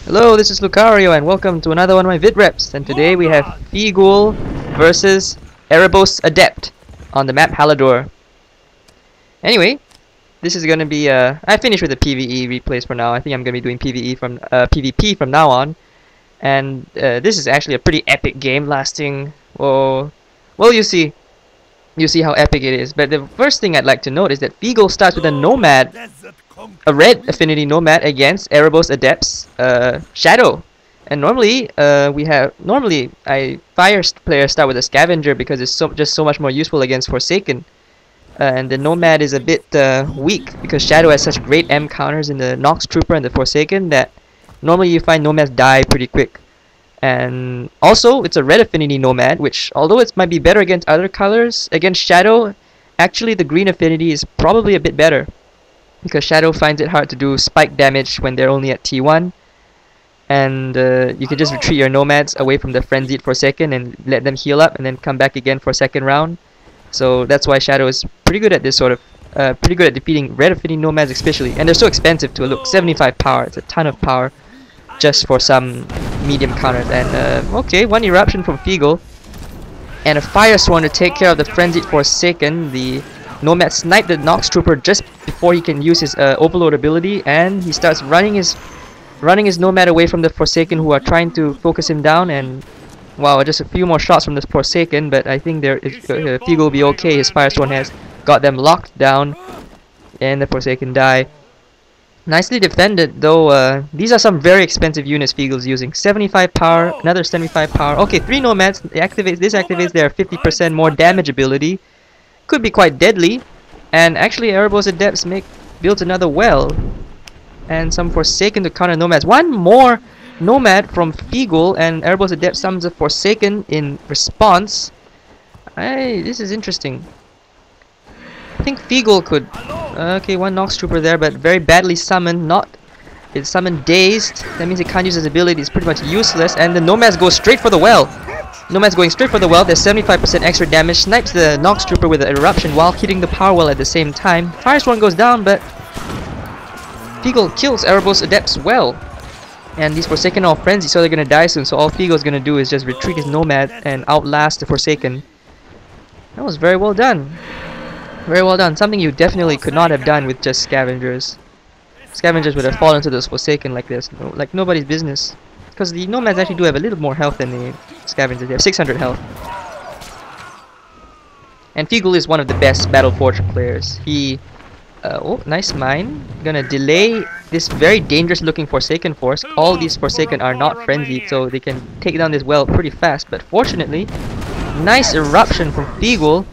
Hello, this is Lucario and welcome to another one of my Vidreps. And today we have Feagul versus ErebosAdept on the map Halidor. Anyway, this is gonna be I finished with the PvE replays for now. I think I'm gonna be doing PvP from now on. And this is actually a pretty epic game, lasting well you see how epic it is. But the first thing I'd like to note is that Feagul starts with a Nomad, a red affinity Nomad against ErebosAdept's Shadow. And normally Fire players start with a Scavenger because it's just so much more useful against Forsaken. And the Nomad is a bit weak because Shadow has such great M counters in the Nox Trooper and the Forsaken that normally you find Nomads die pretty quick. And also it's a red affinity Nomad, which although it might be better against other colors, against Shadow, actually the green affinity is probably a bit better, because Shadow finds it hard to do spike damage when they're only at T1, and you can just retreat your Nomads away from the frenzied Forsaken and let them heal up and then come back again for a second round. So that's why Shadow is pretty good at this sort of pretty good at defeating red affinity Nomads especially, and they're so expensive to look. 75 power, it's a ton of power just for some medium counters. And okay, one Eruption from Feagul and a Fire Swarm to take care of the frenzied Forsaken. The Nomad sniped the Nox Trooper just before he can use his Overload ability, and he starts running his Nomad away from the Forsaken, who are trying to focus him down. And wow, just a few more shots from the Forsaken, but I think Feagul will be okay. His Fire Swarm has got them locked down, and the Forsaken die. Nicely defended, though. These are some very expensive units Feagul's using. 75 power, another 75 power. Okay, 3 Nomads. This activates their 50% more damage ability. Could be quite deadly. And actually, ErebosAdept builds another well, and some Forsaken to counter Nomads. One more Nomad from Feagul, and ErebosAdept summons a Forsaken in response. This is interesting. I think Feagul could. Okay, one Nox Trooper there, but very badly summoned. It's summoned dazed. That means it can't use his ability. It's pretty much useless. And the Nomads go straight for the well. Nomad's going straight for the well. There's 75% extra damage. Snipes the Nox Trooper with the Eruption while hitting the power well at the same time. Fire Swarm goes down, but Feagul kills ErebosAdept's well. And these Forsaken are all frenzied, so they're gonna die soon. So all Feagul's gonna do is just retreat his Nomad and outlast the Forsaken. That was very well done. Very well done. Something you definitely could not have done with just Scavengers. Scavengers would have fallen to those Forsaken like this, like nobody's business. Because the Nomads actually do have a little more health than the Scavengers. They have 600 health. And Feagul is one of the best Battleforge players. He... oh, nice mine. Gonna delay this very dangerous looking Forsaken force. All these Forsaken are not frenzied, so they can take down this well pretty fast. But fortunately, nice Eruption from Feagul,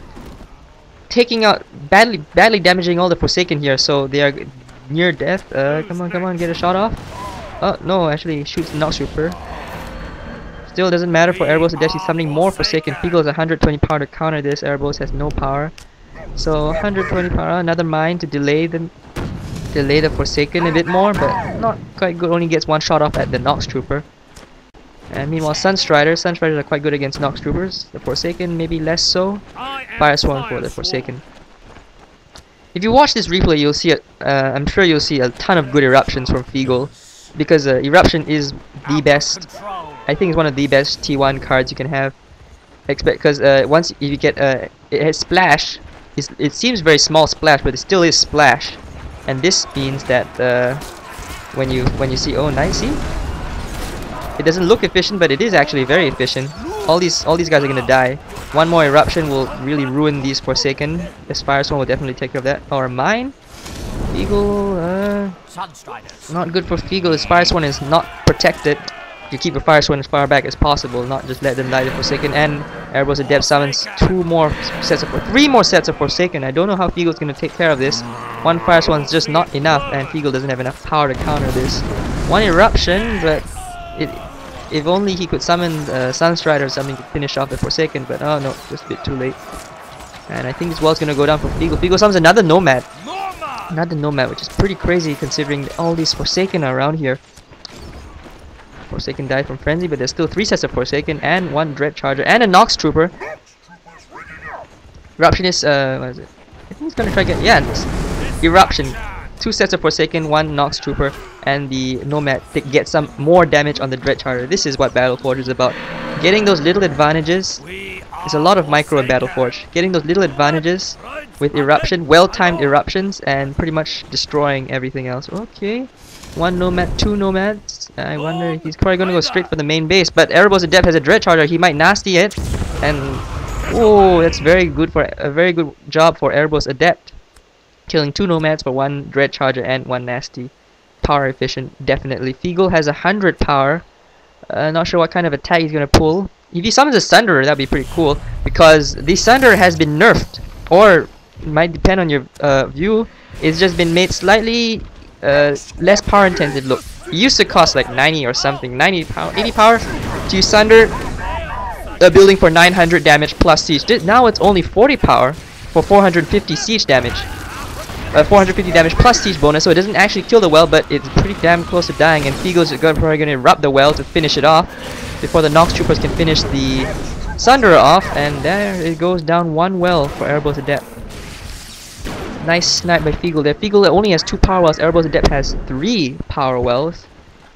taking out, badly damaging all the Forsaken here, so they are near death. Come on, get a shot off. Oh no, actually shoots the Nox Trooper. Still doesn't matter for ErebosAdept. He's summoning more Forsaken. Feagul has 120 power to counter this. Erebos has no power, so 120 power. Another mine to delay the Forsaken a bit more, but not quite good. Only gets one shot off at the Nox Trooper. And meanwhile, Sunstriders are quite good against Nox Troopers. The Forsaken maybe less so. Fire Swarm for the Forsaken. If you watch this replay, you'll see I'm sure you'll see a ton of good Eruptions from Feagul, because Eruption is the best. I think it's one of the best T1 cards you can have. Because once you get it has Splash. It seems very small Splash, but it still is Splash. And this means that when you see, oh nice, see? It doesn't look efficient, but it is actually very efficient. All these guys are gonna die. One more Eruption will really ruin these Forsaken. This Fire Swarm will definitely take care of that. Or mine? Feagul, not good for Feagul. His Fire Swarm is not protected. You keep your Fire Swarm as far back as possible, not just let them die to Forsaken. And ErebosAdept summons 3 more sets of Forsaken. I don't know how Feagul's gonna take care of this. One Fire Swarm is just not enough, and Feagul doesn't have enough power to counter this. One Eruption, but if only he could summon Sunstrider or something to finish off the Forsaken, but oh no, just a bit too late. And I think this well's gonna go down for Feagul. Feagul summons another Nomad. Another Nomad, which is pretty crazy considering all these Forsaken are around here. Forsaken died from Frenzy, but there's still 3 sets of Forsaken and 1 Dread Charger and a Nox Trooper. Eruption is, what is it? I think he's gonna try get, yeah, Eruption. 2 sets of Forsaken, 1 Nox Trooper, and the Nomad to get some more damage on the Dread Charger. This is what Battleforge is about. Getting those little advantages. There's a lot of micro in Battleforge. Getting those little advantages with Eruption, well-timed eruptions, and pretty much destroying everything else. Okay. 1 Nomad, 2 Nomads. I wonder if he's probably going to go straight for the main base. But ErebosAdept has a Dread Charger. He might nasty it. And oh, that's very good for a very good job for ErebosAdept. Killing 2 Nomads for 1 Dread Charger and 1 nasty. Power efficient, definitely. Feagul has 100 power. Not sure what kind of attack he's going to pull. If he summons a Sunderer, that'd be pretty cool. Because the Sunderer has been nerfed. Or, it might depend on your view. It's just been made slightly less power intensive. Look, it used to cost like 90 or something. 80 power to Sunder a building for 900 damage plus siege. Now it's only 40 power for 450 siege damage. 450 damage plus siege bonus, so it doesn't actually kill the well, but it's pretty damn close to dying. And Feagul's probably going to erupt the well to finish it off before the Nox Troopers can finish the Sunderer off. And there it goes down 1 well for ErebosAdept. Nice snipe by Feagul there. Feagul only has 2 power wells. ErebosAdept has 3 power wells.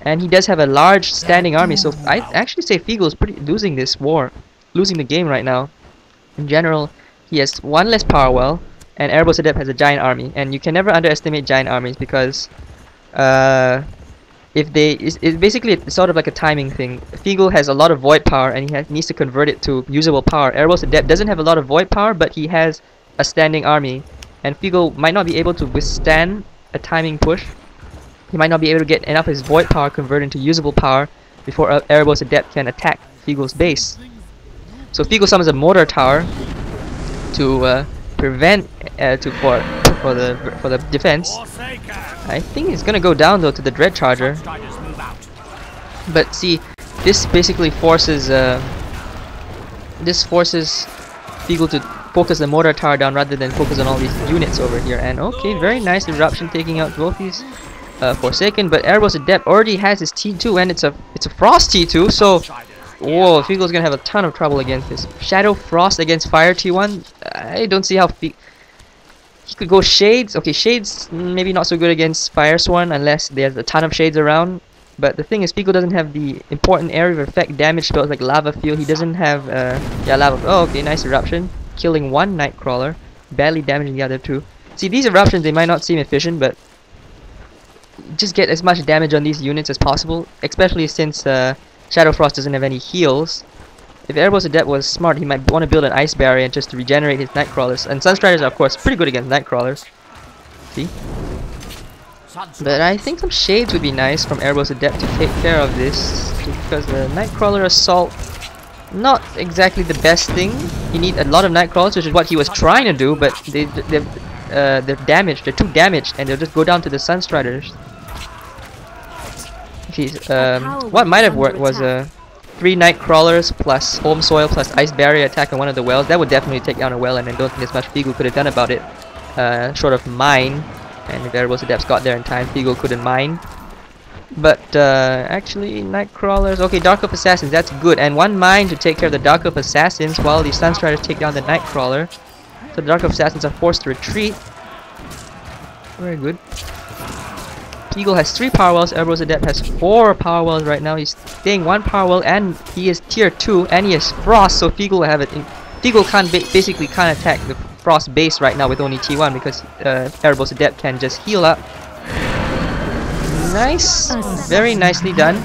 And he does have a large standing army, so I actually say Feagul is pretty losing this war. Losing the game right now. In general, he has 1 less power well. And ErebosAdept has a giant army, and you can never underestimate giant armies because it's basically it's sort of like a timing thing. Feagul has a lot of void power, and he needs to convert it to usable power. ErebosAdept doesn't have a lot of void power, but he has a standing army, and Feagul might not be able to withstand a timing push. He might not be able to get enough of his void power converted into usable power before ErebosAdept can attack Feagul's base. So Feagul summons a mortar tower to prevent for the defense. I think it's gonna go down though to the Dread Charger. But see, this basically forces Feagul to focus the mortar tower down rather than focus on all these units over here. And okay, very nice Eruption taking out both these Forsaken. But ErebosAdept already has his T2, and it's a Frost T2. So whoa, Feagul's gonna have a ton of trouble against this. Shadow Frost against Fire T1. I don't see how he could go Shades. Okay, Shades maybe not so good against Fire Sworn unless there's a ton of Shades around. But the thing is, Feagul doesn't have the important area of effect damage spells like Lava Field. He doesn't have Lava. Oh, okay, nice Eruption, killing 1 Nightcrawler, badly damaging the other 2. See, these Eruptions, they might not seem efficient, but just get as much damage on these units as possible, especially since Shadow Frost doesn't have any heals. If ErebosAdept was smart, he might want to build an ice barrier just to regenerate his Nightcrawlers. And Sunstriders are of course pretty good against Nightcrawlers. See? But I think some Shades would be nice from ErebosAdept to take care of this, because the Nightcrawler Assault, not exactly the best thing. You need a lot of Nightcrawlers, which is what he was trying to do, but they're damaged, they're too damaged, and they'll just go down to the Sunstriders. What might have worked was 3 Nightcrawlers plus Home Soil plus Ice Barrier attack on one of the wells. That would definitely take down a well, and I don't think there's much Feagul could have done about it, short of mine. And if ErebosAdept got there in time, Feagul couldn't mine. But actually, Nightcrawlers. Okay, Dark Elf Assassins, that's good. And 1 mine to take care of the Dark Elf Assassins while the Sunstriders take down the Nightcrawler. So the Dark Elf Assassins are forced to retreat. Very good. Feagul has 3 power wells, ErebosAdept has 4 power wells right now. He's staying 1 power well, and he is tier 2, and he has Frost, so Feagul will have it. Feagul basically can't attack the Frost base right now with only T1 because ErebosAdept can just heal up. Nice, very nicely done.